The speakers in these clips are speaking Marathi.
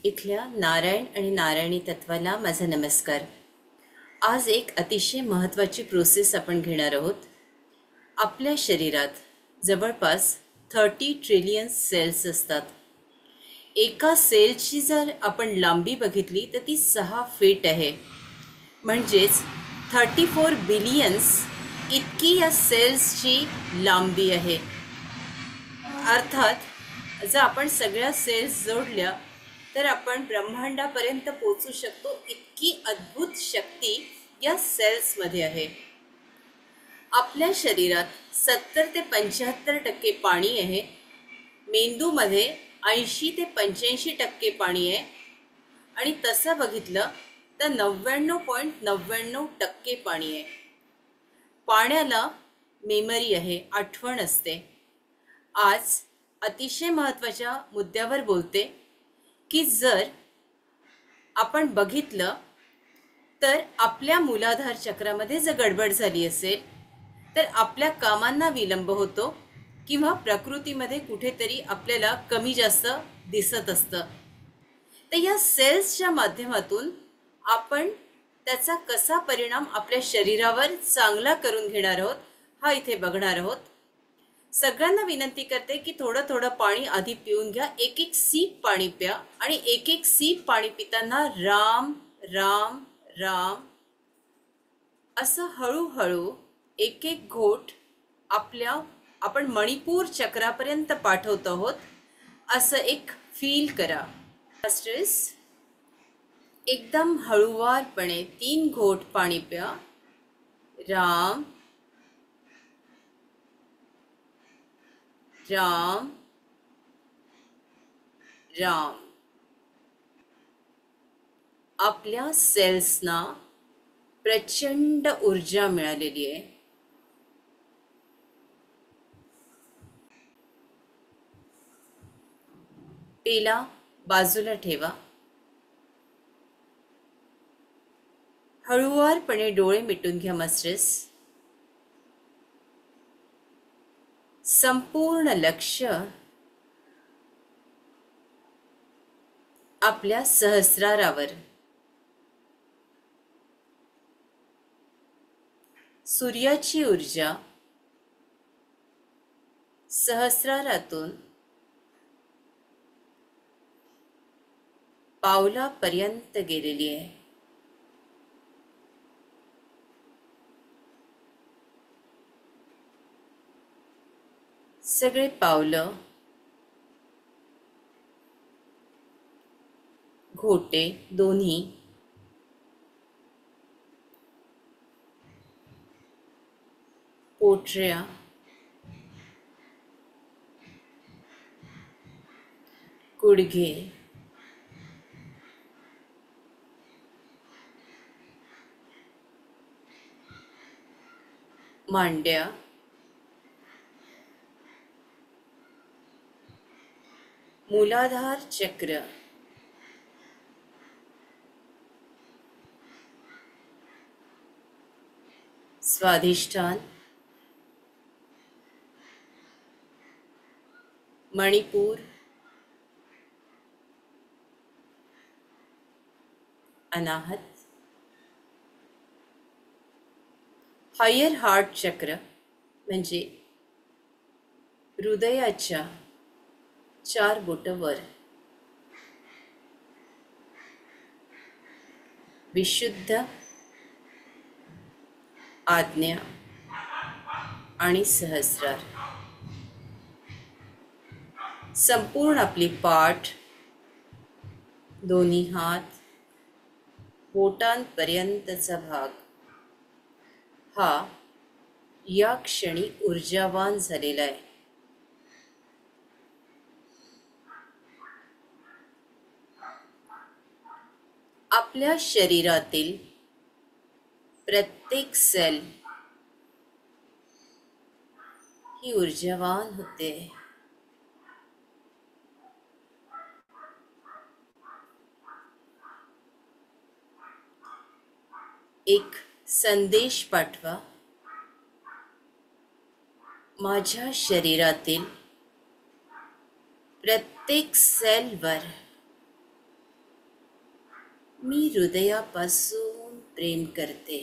इथल्या नारायण आणि नारायणी तत्वाला माझा नमस्कार. आज एक अतिशय महत्त्वाची प्रोसेस आपण घेणार आहोत. आपल्या शरीरात जवळपास 30 ट्रिलियन सेल्स असतात. एका सेलची जर आपण लांबी बघितली तर ती 6 फीट आहे. म्हणजेच 34 बिलियन्स इतकी या सेल्सची लांबी आहे. अर्थात जर आपण सगळ्या सेल्स जोडल्या तर आपण ब्रह्मांडापर्यंत पोहोचू शकतो. इतकी अद्भुत शक्ती या सेल्समध्ये आहे. आपल्या शरीरात 70 ते 75% पाणी आहे. मेंदूमध्ये 80 ते 85% पाणी आहे. आणि तसं बघितलं तर 99.99% पाणी आहे. पाण्याला मेमरी आहे, आठवण असते. आज अतिशय महत्त्वाच्या मुद्द्यावर बोलते की जर आपण बघितलं तर आपल्या मूलाधार चक्रामध्ये जर गडबड झाली असेल तर आपल्या कामांना विलंब होतो किंवा प्रकृतीमध्ये कुठेतरी आपल्याला कमी जास्त दिसत असतं. तर या सेल्सच्या माध्यमातून आपण त्याचा कसा परिणाम आपल्या शरीरावर चांगला करून घेणार आहोत हा इथे बघणार आहोत. सगळ्यांना विनंती करते की थोडं थोडं पाणी आधी पिऊन घ्या. एक एक सीप पाणी प्या आणि एक एक सीप पाणी पिताना राम राम राम असं हळूहळू एक एक घोट आपण मणिपूर चक्रापर्यंत पाठवत आहोत असं एक फील करा. मास्टर्स, एकदम हळूवारपणे 3 घोट पाणी प्या. राम राम राम. आपल्या सेल्सना प्रचंड ऊर्जा मिळालेली आहे. पेला बाजूला ठेवा. हळूवारपणे डोळे मिटून घ्या. मास्टर्स, संपूर्ण लक्ष आपल्या सहस्रारावर. सूर्याची ऊर्जा सहस्रारातून पावलापर्यंत गेलेली आहे. सगळे पावलं, घोटे दोन्ही पोटऱ्या, गुडघे, मांड्या, मूलाधार चक्र, स्वाधिष्ठान, मणिपूर, अनाहत, हायर हार्ट चक्र म्हणजे हृदयाच्या 4 बोटं वर, विशुद्ध, आज्ञा आणि सहस्रार. संपूर्ण आपली पाठ, दोन्ही हात, बोटांपर्यंतचा भाग हा या क्षणी ऊर्जावान झालेला आहे. आपल्या शरीरातील प्रत्येक सेल ही ऊर्जावान होते. एक संदेश पाठवा. माझ्या शरीरातील प्रत्येक सेलवर मी हृदयापासून प्रेम करते.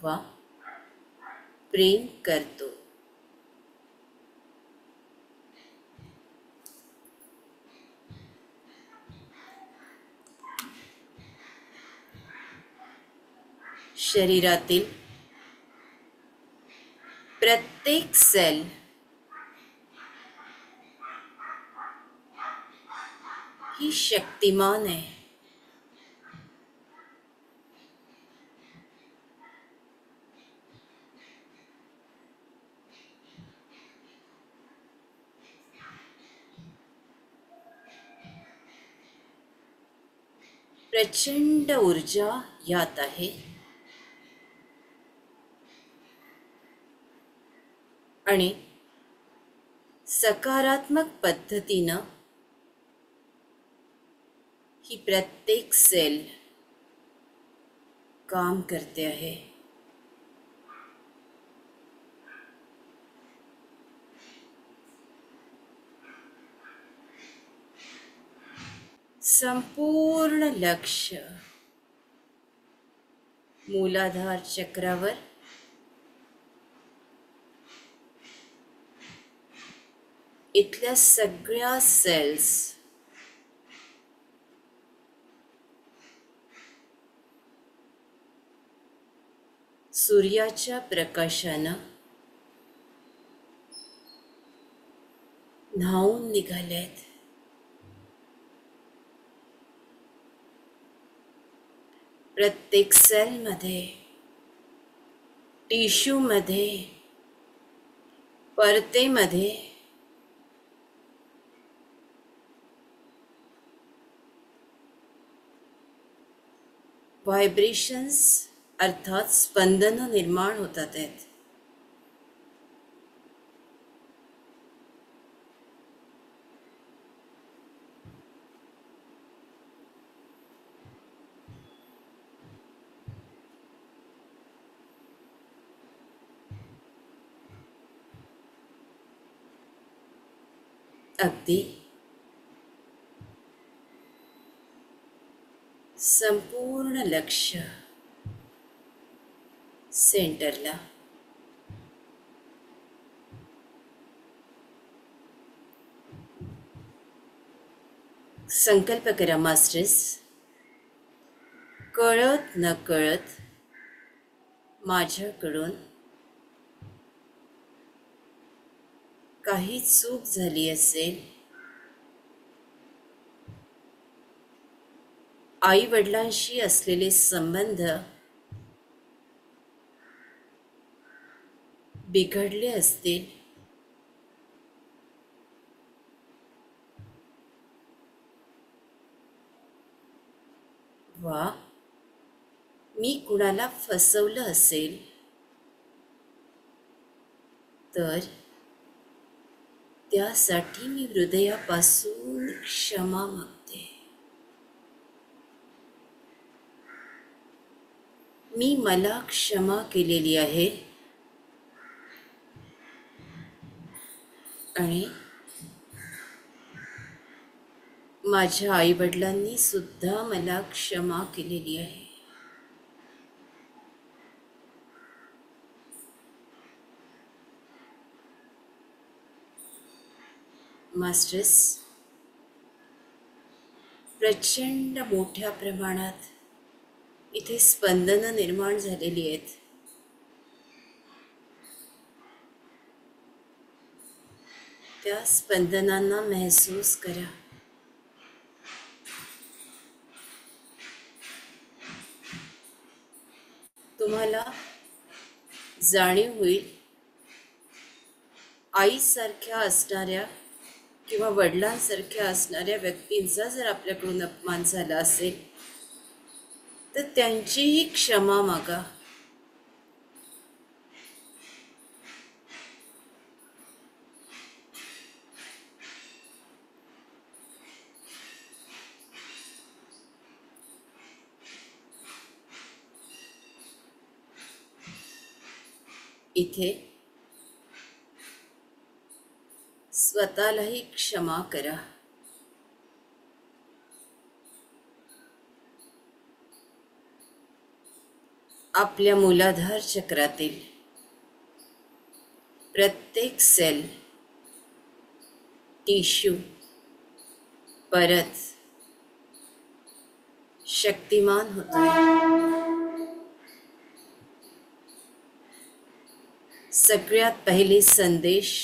वा, प्रेम करतो. शरीरातील प्रत्येक सेल ही शक्तिमान आहे. प्रचंड ऊर्जा यात आहे आणि सकारात्मक पद्धतीनं ही प्रत्येक सेल काम करते आहे. संपूर्ण लक्ष मूलाधार चक्रावर इथल्या सगळ्या सेल्स सूर्याच्या प्रकाशानं न्हावून निघाल्यात. प्रत्येक सेलमध्ये, टिश्यूमध्ये, परतेमध्ये व्हायब्रेशन्स अर्थात स्पंदनं निर्माण होतात आहेत. अगदी संपूर्ण लक्ष सेंटरला. संकल्प करा मास्टर्स, कळत न कळत माझ्याकडून काही चूक झाली असेल, आई वडिलांशी असलेले संबंध बिघडले असतील, वा मी कुणाला फसवलं असेल, तर त्यासाठी मी हृदयापासून क्षमा मागते. मी मला क्षमा केलेली आहे आणि माझ्या आईवडिलांनी सुद्धा मला क्षमा केलेली आहे. मास्टर्स, प्रचंड मोठ्या प्रमाणात इथे स्पंदनं निर्माण झालेली आहेत. त्या स्पंदनांना महसूस करा. तुम्हाला जाणीव होईल, आईसारख्या असणाऱ्या किंवा वडिलांसारख्या असणाऱ्या व्यक्तींचा जर आपल्याकडून अपमान झाला असेल तर त्यांचीही क्षमा मागा. इथे स्वतःलाही क्षमा करा. आपल्या मूलाधार चक्रातील प्रत्येक सेल, टिश्यू परत शक्तिमान होतोय. सगळ्यात पहिले संदेश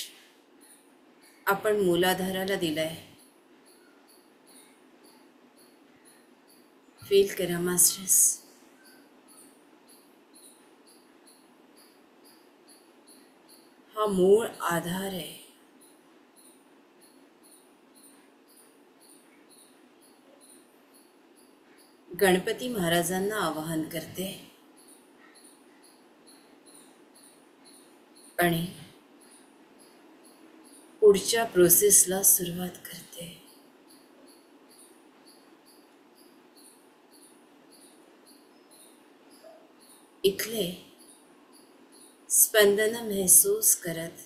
आपण मूलाधाराला दिलाय. फील करा मास्टर्स. हा मूळ आधार आहे. गणपती महाराजांना आवाहन करते आणि पुढच्या प्रोसेसला सुरुवात करते. इथले स्पंदन महसूस करत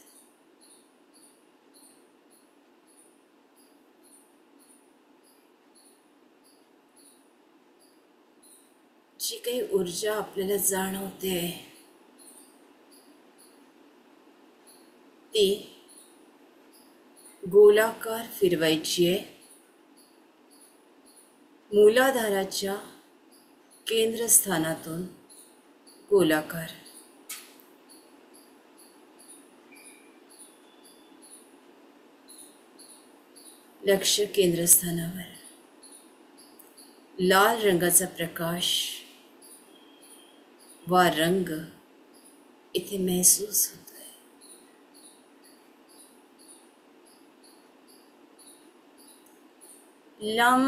जी काही ऊर्जा आपल्याला जाणवते ती गोलाकार फिरवायची आहे. मूलाधाराच्या केंद्रस्थानातून गोलाकार. लक्ष केंद्रस्थानावर. लाल रंगाचा प्रकाश वा रंग इथे महसूस होतोय. लम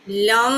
लम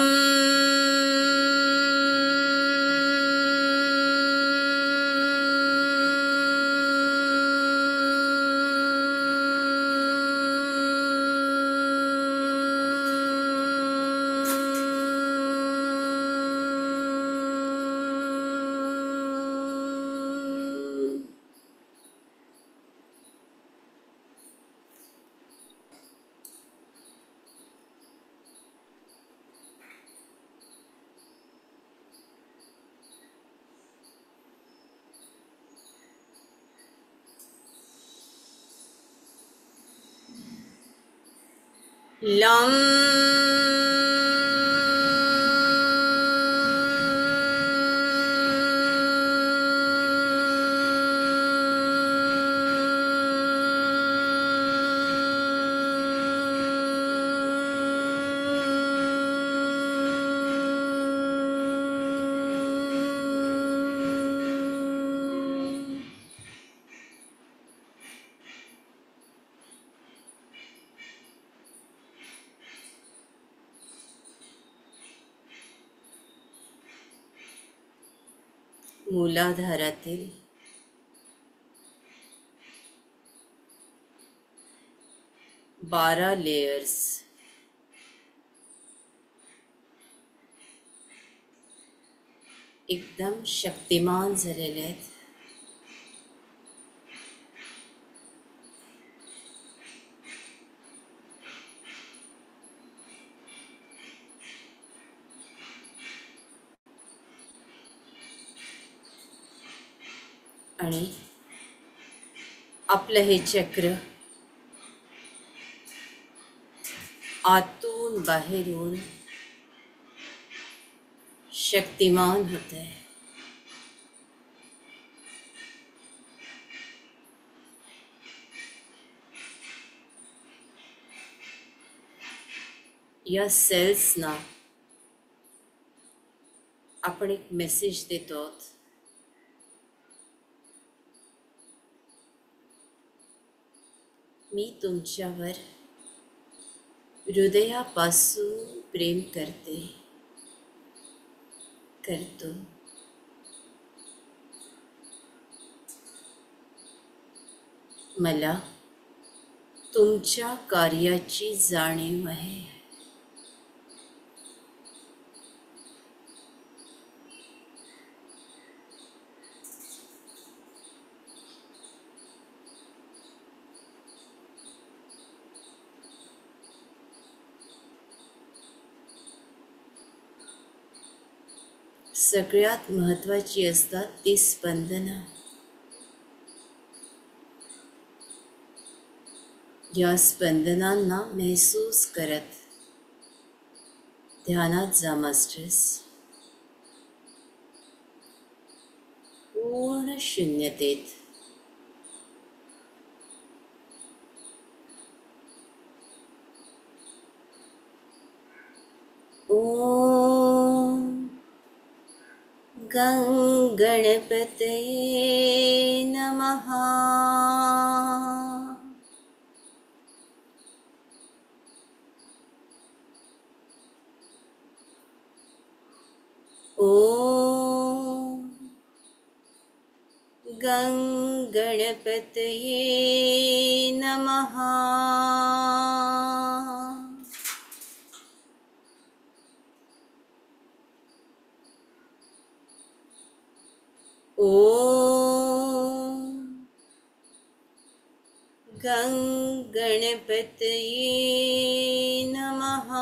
लम मूलाधारातील बारा लेयर्स एकदम शक्तिमान झालेले आहेत. आणि आपलं हे चक्र आतून बाहेरून शक्तिमान होत आहे. या सेल्सना आपण एक मेसेज देतो आहोत. मी तुमच्यावर हृदयापासून प्रेम करते. करतो. मला तुमच्या कार्याची जाणीव आहे. सगळ्यात महत्त्वाची असतात ती स्पंदनं. या स्पंदनांना महसूस करत ध्यानात जा मास्टर्स. पूर्ण शून्यतेत. ओम गं गणपतये नमः. ओम गं गणपतये नमः. ओम गं गणपतये नमः.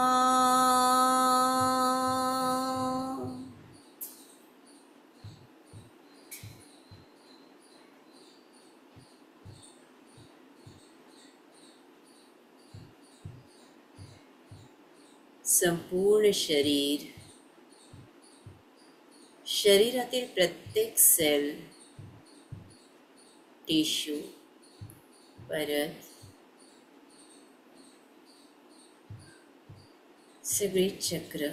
संपूर्ण शरीरातील प्रत्येक सेल, टिश्यू, परत सगळे चक्र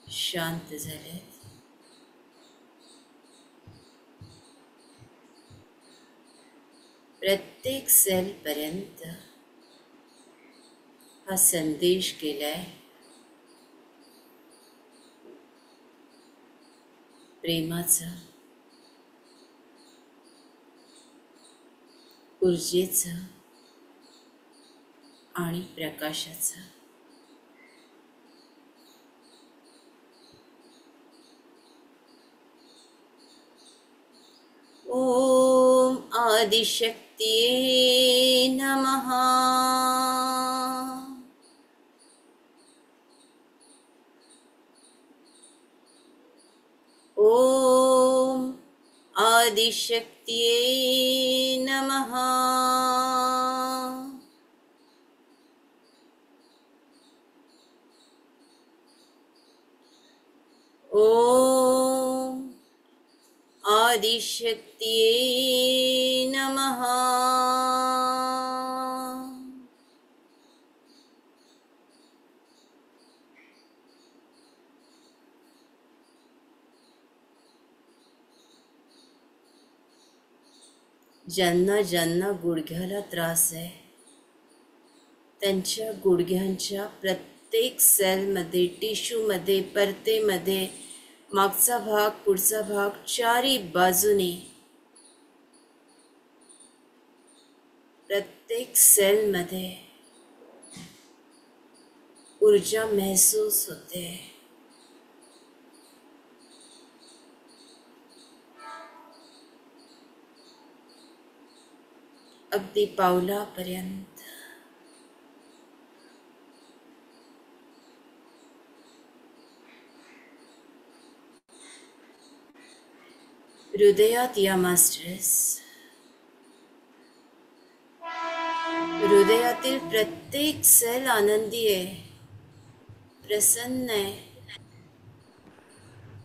शांत झालेत. प्रत्येक सेलपर्यंत हा संदेश गेलाय. प्रेमाचा, ऊर्जेचा आणि प्रकाशाचा. ओम आदिशक्तिये नमः. ओम आदिशक्तिये नमः. ओम आदिशक्तिये नमः. ज्यांना ज्यांना गुडघ्याला त्रास आहे त्यांच्या गुडघ्यांच्या प्रत्येक सेलमध्ये, टिश्यूमध्ये, परतेमध्ये, मागचा भाग, पुढचा भाग, चारी बाजूने प्रत्येक सेलमध्ये ऊर्जा महसूस होते. अगदी पावलापर्यंत. हृदयात या मास्टर्स. हृदयातील प्रत्येक सेल आनंदी आहे, प्रसन्न आहे.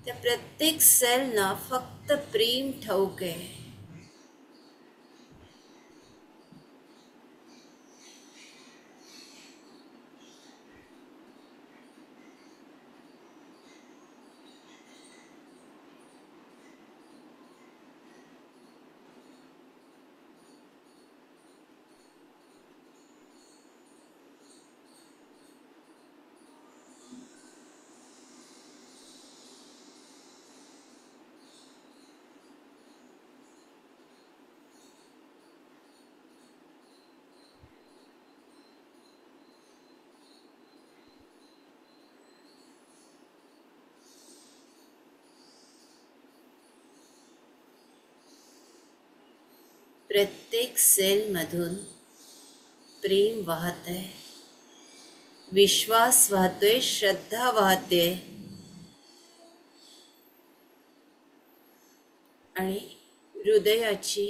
त्या प्रत्येक सेलना फक्त प्रेम ठाऊक आहे. प्रत्येक सेलमधून प्रेम वाहतंय, विश्वास वाहतोय, श्रद्धा वाहते आणि हृदयाची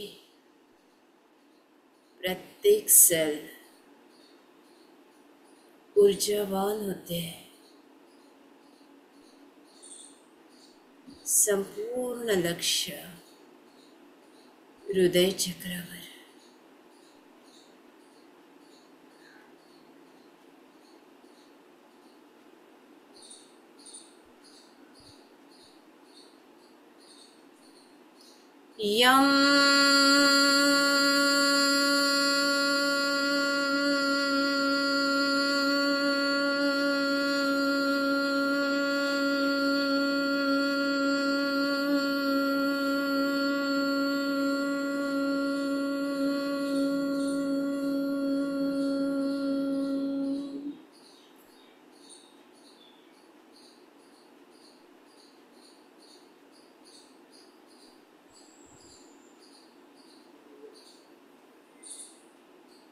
प्रत्येक सेल ऊर्जावान होते. संपूर्ण लक्ष हृदय चक्रावर. यम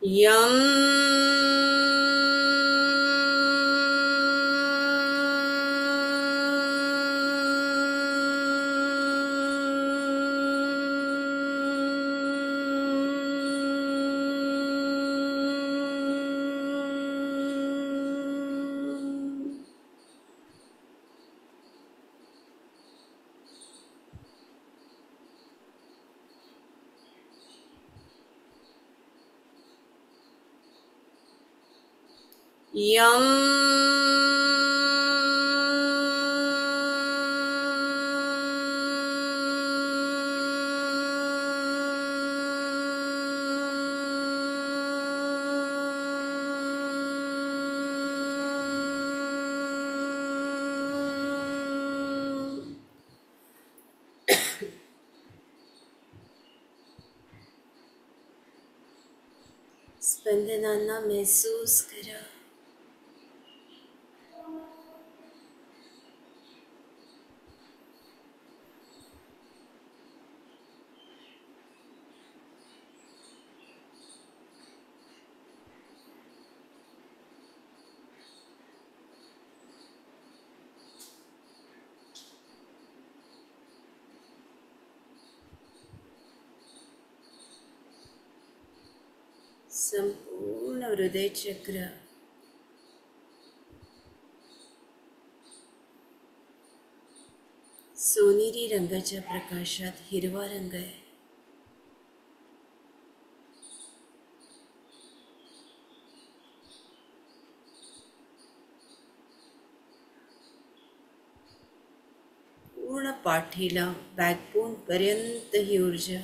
यम यम स्पंदनांना महसूस करा. संपूर्ण हृदय चक्र सोनेरी रंगाच्या प्रकाशात हिरवा रंग आहे. पूर्ण पाठीला बॅकबोन पर्यंत ही ऊर्जा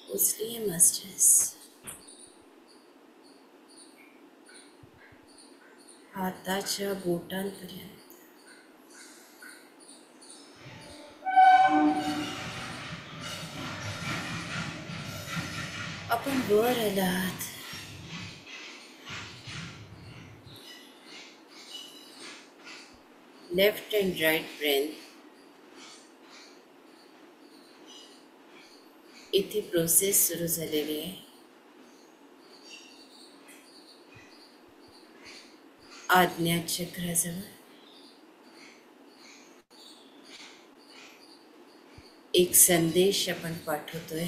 पोचली आहे मास्टर्स. हाताच्या बोटांपर्यंत. आपण वर आलात. लेफ्ट अँड राईट ब्रेन इथे प्रोसेस सुरू झालेली आहे. आज्ञा चक्राजवळ एक संदेश आपण पाठवतोय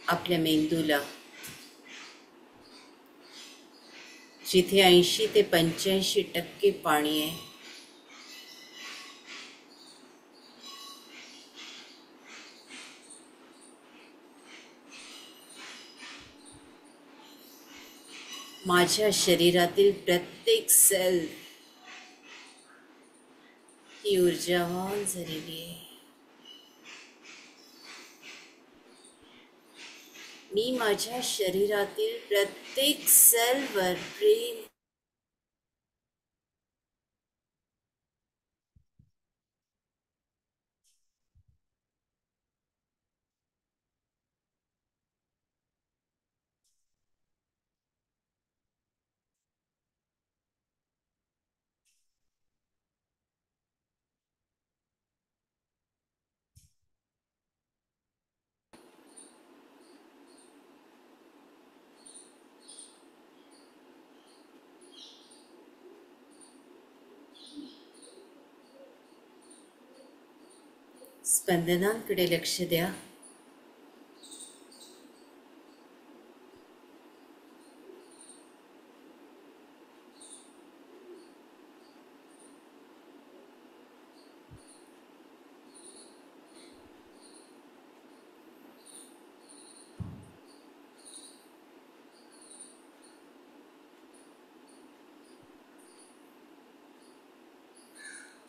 आपल्या मेंदूला, जिथे 80 ते 85% पाणी आहे. माझ्या शरीरातील प्रत्येक सेल ही ऊर्जावान झालेली आहे. मी माझ्या शरीरातील प्रत्येक सेलवर प्रेम स्पंदनांकडे लक्ष द्या.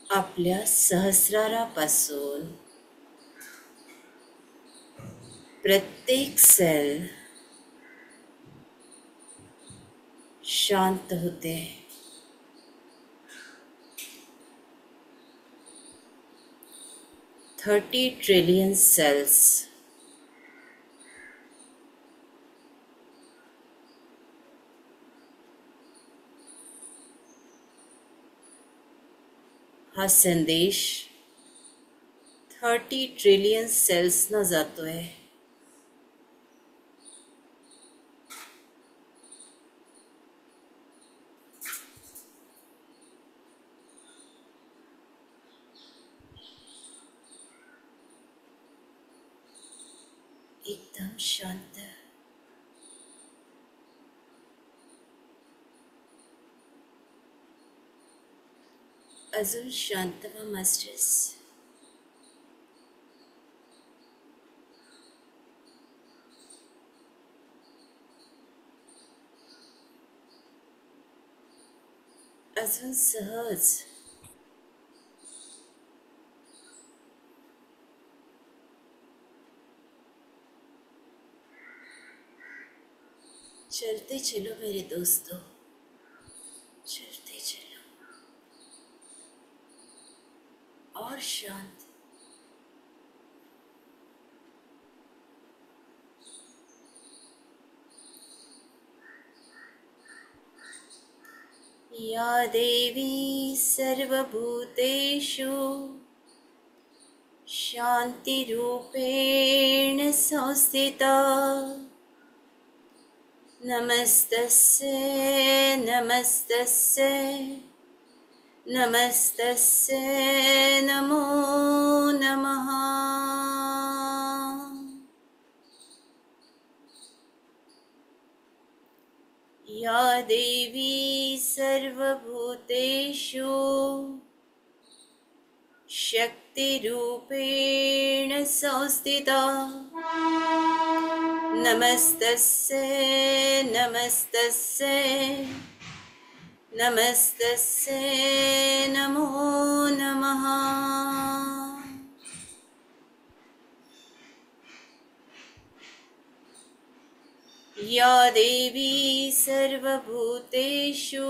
आपल्या सहस्रारापासून प्रत्येक सेल शांत होते. 30 ट्रिलियन सेल्स हा संदेश 30 ट्रिलियन सेल्सना जातोय. एकदम शांत. अजून शांत व्हा मास्टर्स. अजून सहज. चलते चलो मेरे दोस्तों, चलते चलो. और शांत. या देवी सर्वभूतेषु शान्तिरूपेण संस्थिता. नमस्तस्यै नमस्तस्यै नमस्तस्यै नमो नमः. या देवी सर्वभूतेषु शक्तिरूपेण संस्थिता. नमस्तस्यै नमस्तस्यै नमस्तस्यै नमो नमः. या देवी सर्वभूतेषु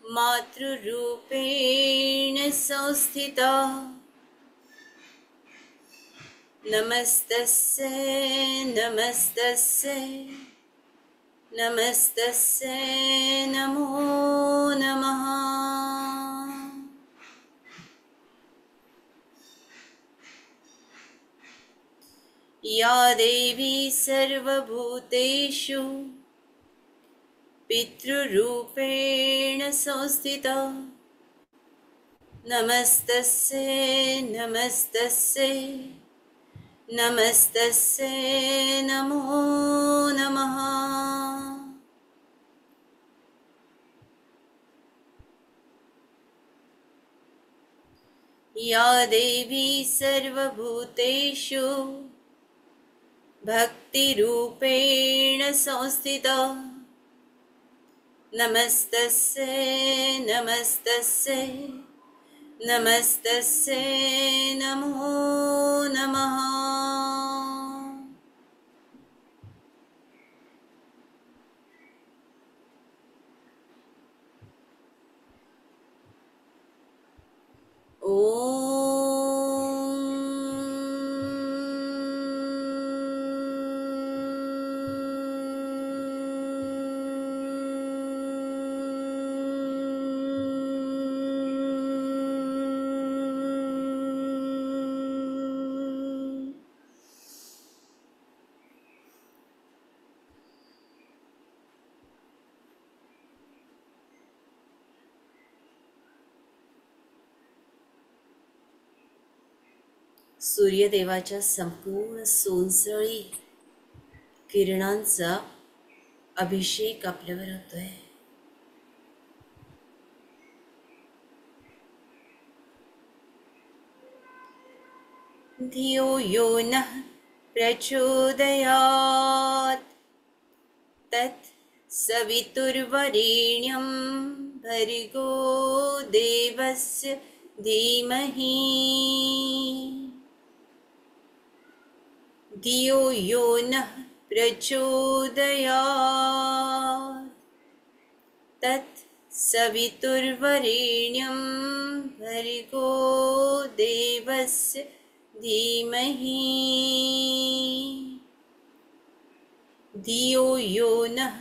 मातृरूपेण संस्थिता. नमस्तस्यै नमस्तस्यै नमस्तस्यै नमो नमः. या देवी सर्वभूतेषु पितृरूपेण संस्थिता. नमस्तस्यै नमस्तस्यै नमस्तस्यै नमो नमः. या देवी सर्वभूतेषु भक्तिरूपेण संस्थिता. नमस्तस्यै नमस्तस्यै नमस्तस्यै नमो नमः. सूर्यदेवाच्या संपूर्ण सोनसळी किरणांचा अभिषेक आपल्यावर होतोय. धियो यो नः प्रचोदयात् तत् सवितुर्वरेण्यं भर्गो देवस्य धीमहि धियो यो नः प्रचोदयात् तत् सवितुर्वरेण्यं भर्गो देवस्य धीमहि धियो यो नः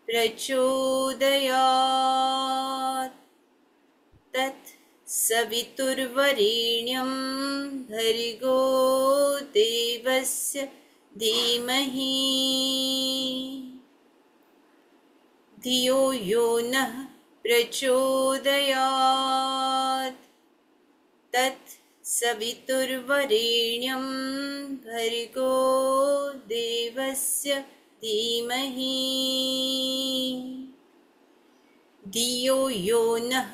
प्रचोदयात् तत् सवितुर्वरेण्यं भर्गो देवस्य धीमहि धियो यो नः प्रचोदयात् तत् सवितुर्वरेण्यं भर्गो देवस्य धीमहि धियो यो नः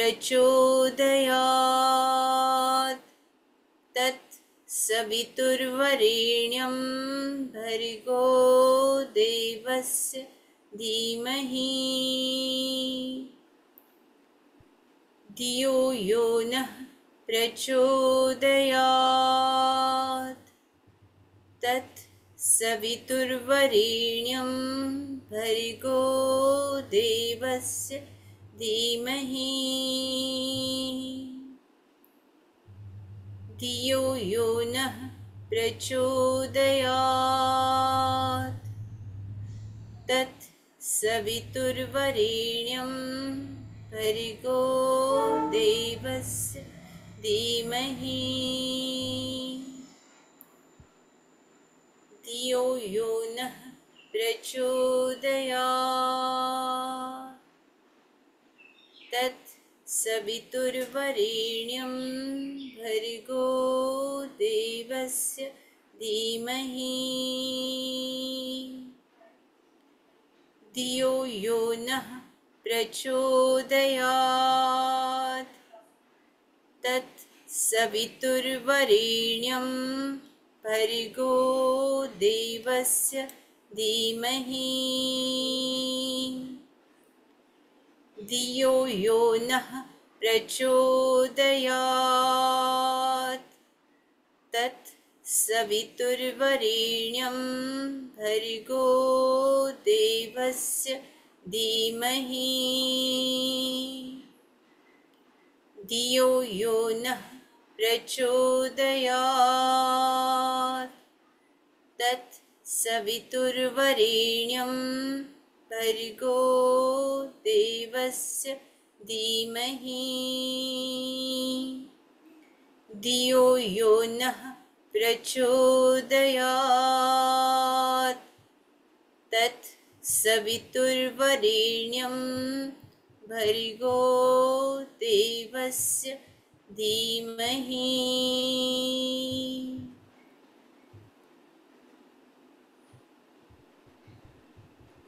प्रचोदयात् तत् सवितुर्वरेण्यं भर्गो देवस्य धीमहि धियो यो नः प्रचोदयात् तत् सवितुर्वरेण्यं भर्गो देवस्य धीमहि धियो यो नः प्रचोदयात् तत् सवितुर्वरेण्यं भर्गो देवस्य धीमहि धियो यो नः प्रचोदयात् तत् सवितुर्वरेण्यं भर्गो देवस्य धीमहि धियो यो नः प्रचोदयात् तत् सवितुर्वरेण्यं भर्गो देवस्य धीमहि धियो यो नः प्रचोदयात् तत् सवितुर्वरेण्यं भर्गो देवस्य धीमहि धियो यो नः प्रचोदयात् तत् सवितुर्वरेण्यं भर्गो देवस्य धीमहि धियो यो नः प्रचोदयात् तत् सवितुर्वरेण्यं भर्गो देवस्य धीमहि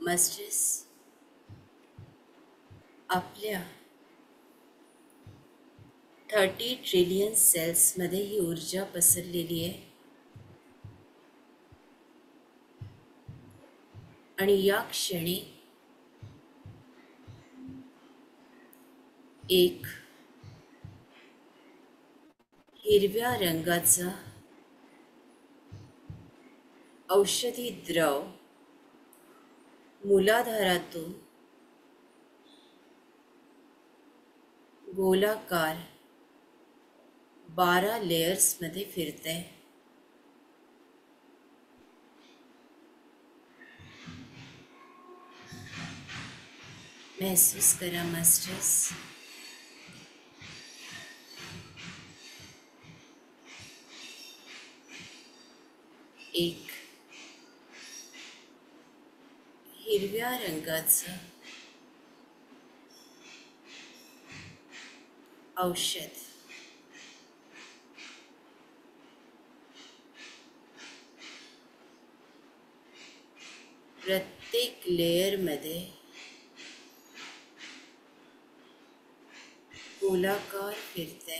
मास्टर्स, आपल्या 30 ट्रिलियन सेल्समध्ये ही ऊर्जा पसरलेली आहे आणि या क्षणी एक हिरव्या रंगाचा औषधी द्रव मूलाधारातून गोलाकार 12 लेयर्समध्ये फिरतंय. महसूस करा मास्टर्स. एक हिरव्या रंगाचं औषध प्रत्येक लेयरमध्ये गोलाकार फिरते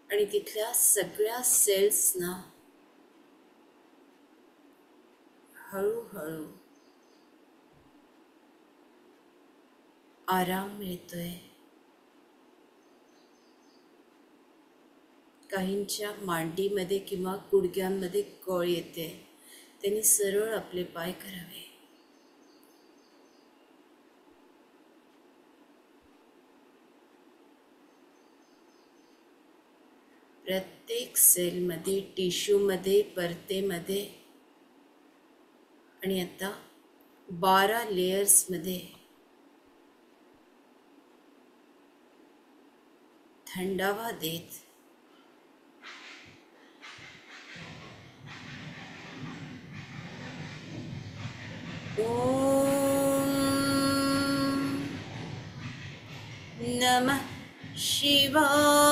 आणि तिथल्या सगळ्या सेल्सना हळूहळू आराम मिळतोय. काहींच्या मांडीमध्ये किंवा गुडघ्यांमध्ये कळ येते. त्यांनी सरळ आपले पाय करावे. प्रत्येक सेलमध्ये, टिश्यूमध्ये, परतेमध्ये आणि आता 12 लेयर्समध्ये थंडावा देत ओम नमः शिवाय.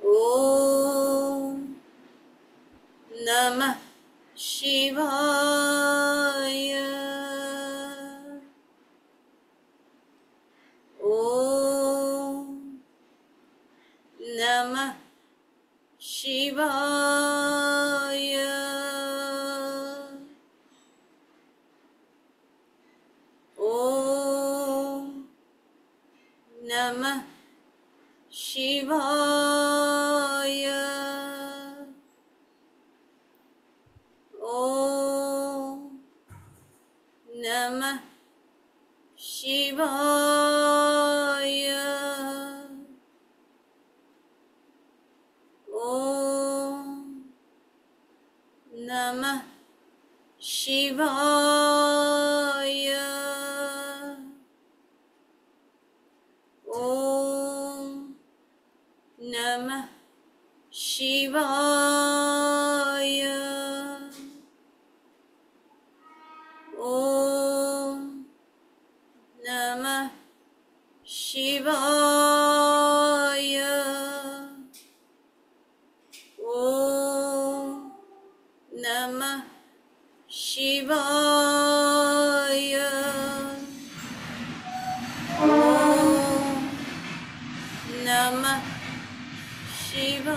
ओम नमः शिवाय. ओम नमः शिवाय. ओम नमः शिवाय. ओम नमः शिवाय. ओम नमः शिवाय. ओम नमः शिवाय. ओम नमः शिवाय. ओम नमः शिवाय. ओम नमः शिवाय.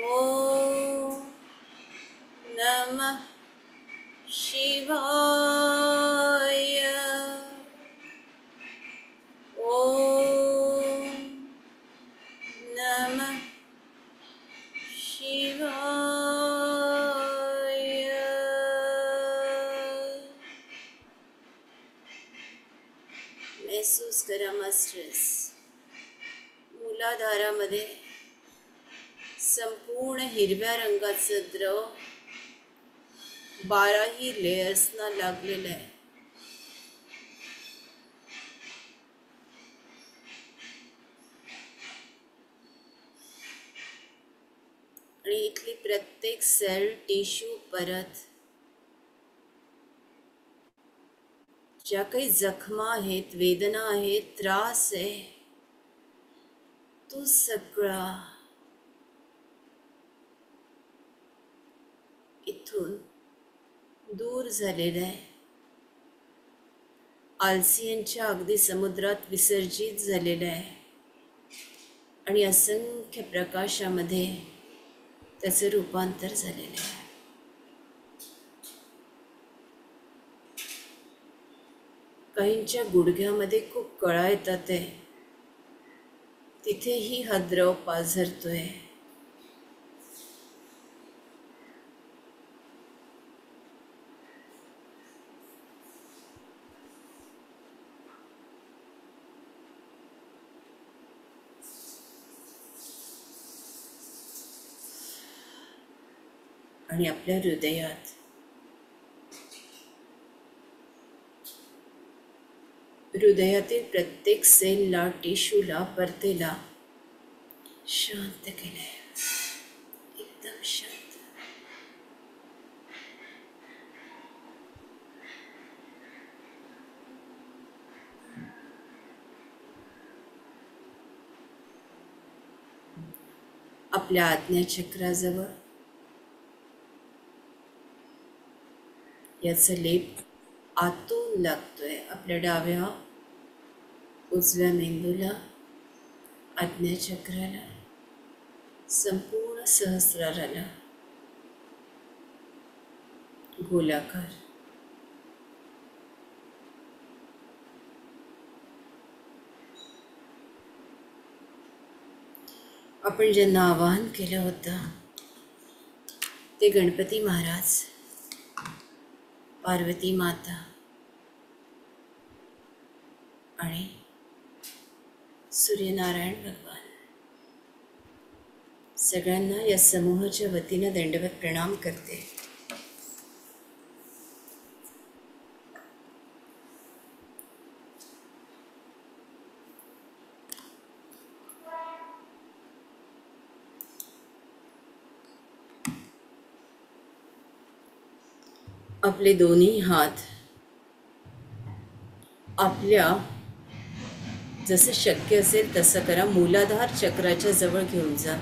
ओम नमः शिवाय. ओम नमः शिवाय. महसूस करा मास्टर्स, मूलाधारामध्ये संपूर्ण हिरव्या रंगाचं द्रव 12ही लेयर्सना लागलेलं आहे. आणि इथली प्रत्येक सेल, टिश्यू, परत ज्या काही जखमा आहेत, वेदना आहेत, त्रास आहे, तो सगळा इथून दूर झालेला आहे. आलसियांच्या अगदी समुद्रात विसर्जित झालेला आहे आणि असंख्य प्रकाशामध्ये त्याचं रूपांतर झालेलं आहे. काहींच्या गुडघ्यामध्ये खूप कळा येतात आहे, तिथेही हा द्रव पाझरतोय. आणि आपल्या हृदयातील प्रत्येक सेलला, टिश्यूला, परतेला शांत केलंय. एकदम शांत. आपल्या आज्ञाचक्राजवळ याचा लेप आतून लागतोय आपल्या डाव्या उजव्या मेंदूला, आज्ञाचक्राला, संपूर्ण सहस्राराला गोलाकार. आपण ज्यांना आवाहन केलं होतं ते गणपती महाराज, पार्वती माता आणि सूर्यनारायण भगवान, सगळ्यांना या समूहाच्या वतीनं दंडवत प्रणाम करते. आपले दोन्ही हात आपल्या जसं शक्य असेल तसं करा, मूलाधार चक्राच्या जवळ घेऊन जा.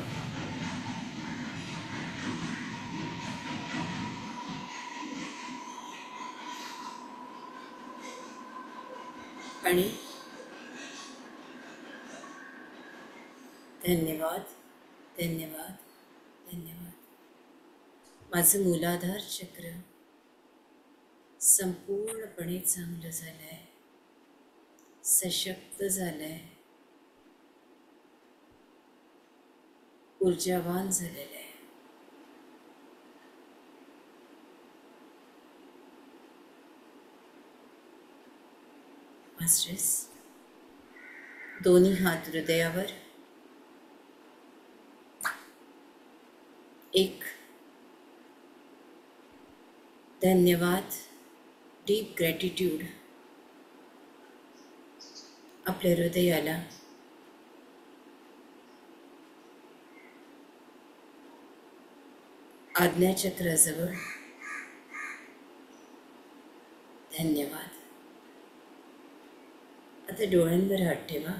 आणि धन्यवाद, धन्यवाद, धन्यवाद. माझं मूलाधार चक्र संपूर्णपणे चांगलं झालंय, सशक्त झालंय, ऊर्जावान झालेलं आहे. मास्टर्स, दोन्ही हात हृदयावर, एक धन्यवाद, डीप ग्रॅटिट्यूड आपल्या हृदयाला. आज्ञाचक्राजवळ धन्यवाद. आता डोळ्यांवर हात ठेवा.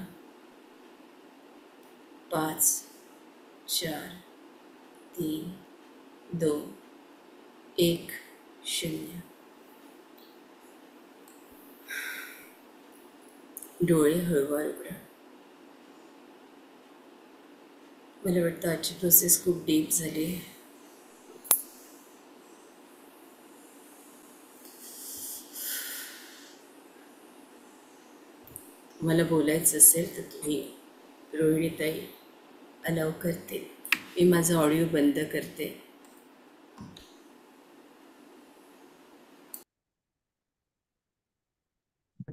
5 4 3 2 1 0. डोळे हळूवार उघडा. मला वाटतं आजची प्रोसेस खूप डीप झाली. मला बोलायचं असेल तर तुम्ही रोहिणीताई अलाव करते. मी माझा ऑडिओ बंद करते.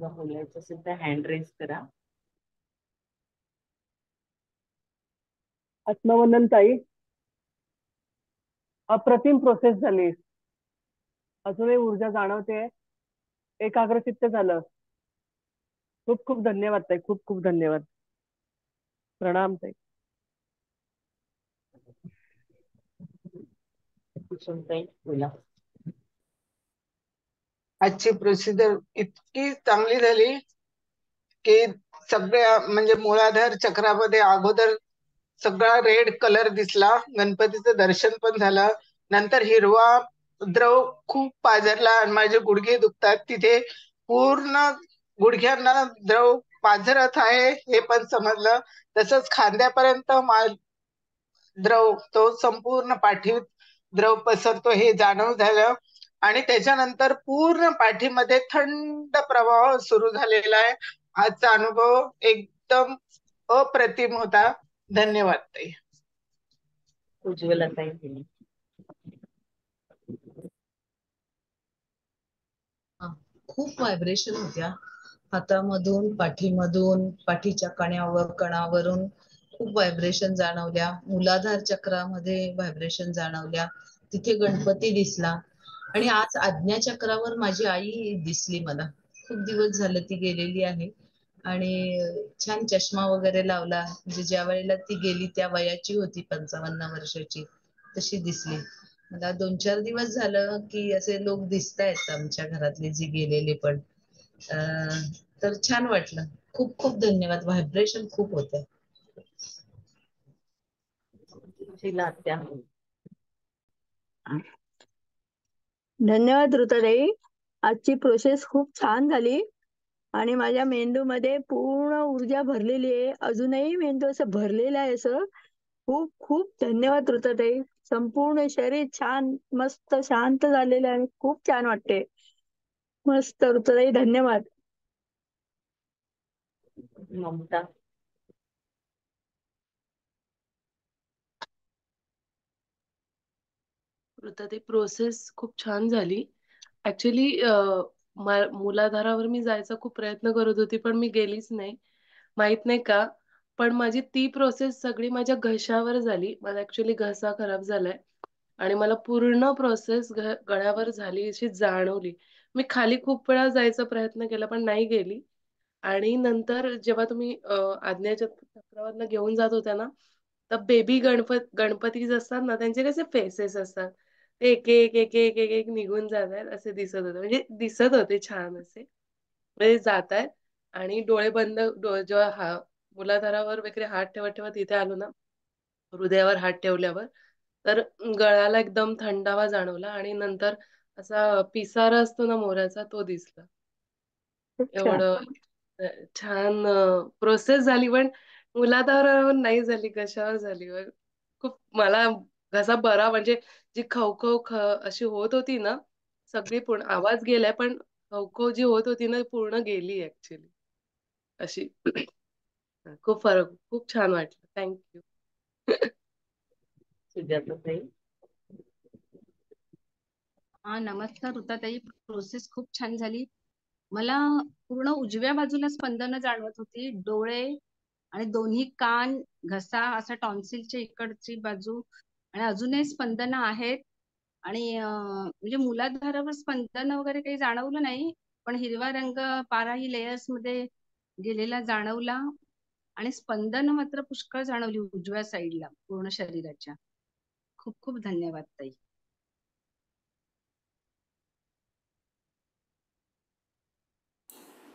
बोलायचं असेल तर हँड रेज करा. आत्मवंदन ताई, अप्रतिम प्रोसेस झाली. अजूनही ऊर्जा जाणवते, एकाग्रचित्त झालं. खूप खूप धन्यवाद ताई, खूप खूप धन्यवाद. प्रणाम ताई. बोला. आजची प्रोसिजर इतकी चांगली झाली की सगळ्या म्हणजे मूलाधार चक्रामध्ये अगोदर सगळा रेड कलर दिसला, गणपतीचं दर्शन पण झालं. नंतर हिरवा द्रव खूप पाझरला आणि माझे गुडघे दुखतात, तिथे पूर्ण गुडघ्यांना द्रव पाझरत आहे हे पण समजलं. तसंच खांद्यापर्यंत द्रव तो संपूर्ण पाठीत द्रव पसरतो हे जाणव झालं. आणि त्याच्यानंतर पूर्ण पाठीमध्ये थंड प्रवाह सुरू झालेला आहे. आजचा अनुभव एकदम अप्रतिम होता. धन्यवाद ताई. उज्ज्वला ताई. खूप व्हायब्रेशन होत्या हातामधून, पाठीमधून, पाठीच्या कणावरून खूप व्हायब्रेशन जाणवल्या. मूलाधार चक्रामध्ये व्हायब्रेशन जाणवल्या. तिथे गणपती दिसला. आणि आज आज्ञा चक्रावर माझी आई दिसली मला. खूप दिवस झालं ती गेलेली आहे. आणि छान चष्मा वगैरे लावला, म्हणजे ज्या वेळेला ती गेली त्या वयाची होती, 55 वर्षाची, तशी दिसली मला. 2-4 दिवस झालं की असे लोक दिसतायत आमच्या घरातले जे गेलेले पण. तर छान वाटलं. खूप खूप धन्यवाद. व्हायब्रेशन खूप होते. शीला आत्या. धन्यवाद ऋताताई. आजची प्रोसेस खूप छान झाली आणि माझ्या मेंदूमध्ये पूर्ण ऊर्जा भरलेली आहे. अजूनही मेंदू असं भरलेला आहे असं. खूप खूप धन्यवाद ऋताताई. संपूर्ण शरीर छान मस्त शांत झालेलं आहे. खूप छान वाटते. मस्त ऋताताई, धन्यवाद. ममता. ती प्रोसेस खूप छान झाली. ऍक्च्युली मूलाधारावर मी जायचा खूप प्रयत्न करत होती, पण मी गेलीच नाही. माहित नाही का, पण माझी ती प्रोसेस सगळी माझ्या घशावर झाली. माझा ऍक्च्युली घसा खराब झालाय आणि मला पूर्ण प्रोसेस गळ्यावर झाली अशी जाणवली. मी खाली खूप वेळा जायचा प्रयत्न केला, पण नाही गेली. आणि नंतर जेव्हा तुम्ही आज्ञाच्या चक्रावरनं घेऊन जात होत्या ना, तर बेबी गणपती जे असतात ना, त्यांचे कसे फेसेस असतात, ते एक एक एक एक एक एक निघून जात आहेत असे दिसत होते. म्हणजे दिसत होते छान असे, म्हणजे जात आहेत. आणि डोळे बंद जेव्हा मुलाधारावर वगैरे हात ठेवत ठेवत इथे आलो ना, हृदयावर हात ठेवल्यावर, तर गळ्याला एकदम थंडावा जाणवला आणि नंतर असा पिसारा असतो ना मोराचा, तो दिसला. खूप छान. एवढं छान प्रोसेस झाली, पण मुलाधारावर नाही झाली, कशावर झाली. खूप मला घसा बरा, म्हणजे जी खवखव अशी होत होती ना, सगळी पूर्ण आवाज गेलाय, पण खवखव जी होत होती ना, पूर्ण गेली ऍक्च्युली अशी. खूप फरक, खूप छान वाटलं. थँक्यू. सुजाताताई. हा नमस्कार ऋताताई. प्रोसेस खूप छान झाली. मला पूर्ण उजव्या बाजूला स्पंदन जाणवत होती. डोळे आणि दोन्ही कान, घसा, असं टॉन्सिलच्या इकडची बाजू, आणि अजूनही स्पंदन आहेत. आणि म्हणजे मूलाधारावर स्पंदन वगैरे काही जाणवलं नाही, पण हिरवा रंग पाराही लेयर्स मध्ये गेलेला जाणवला. आणि स्पंदन मात्र पुष्कळ जाणवली उजव्या साईडला पूर्ण शरीराच्या. खूप खूप धन्यवाद ताई.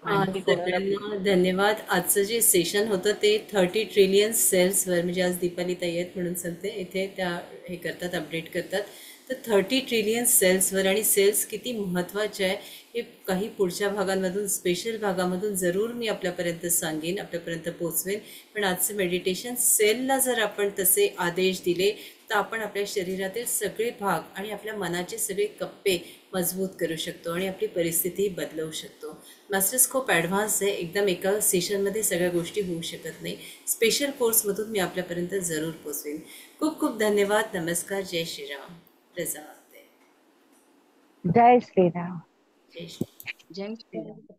आणखी कोणाला? सगळ्यांना धन्यवाद. आजचं जे सेशन होतं ते 30 ट्रिलियन सेल्सवर, म्हणजे आज दीपाली ताई आहेत म्हणून सांगते, इथे त्या हे करतात, अपडेट करतात. तर 30 ट्रिलियन सेल्सवर, आणि सेल्स किती महत्त्वाचे आहे हे काही पुढच्या भागांमधून, स्पेशल भागामधून जरूर मी आपल्यापर्यंत सांगेन, आपल्यापर्यंत पोचवेन. पण आजचं मेडिटेशन सेलला जर आपण तसे आदेश दिले तर आपण आपल्या शरीरातील सगळे भाग आणि आपल्या मनाचे सगळे कप्पे मजबूत करू शकतो आणि आपली परिस्थिती बदलवू शकतो. मास्टर्स खूप ॲडव्हान्स आहे, एकदम एका सेशनमध्ये सगळ्या गोष्टी होऊ शकत नाही. स्पेशल कोर्समधून मी आपल्यापर्यंत जरूर पोचवेन. खूप खूप धन्यवाद. नमस्कार. जय श्रीराम. प्रजाते. जय श्रीराम. जय श्री जय श्रीराम.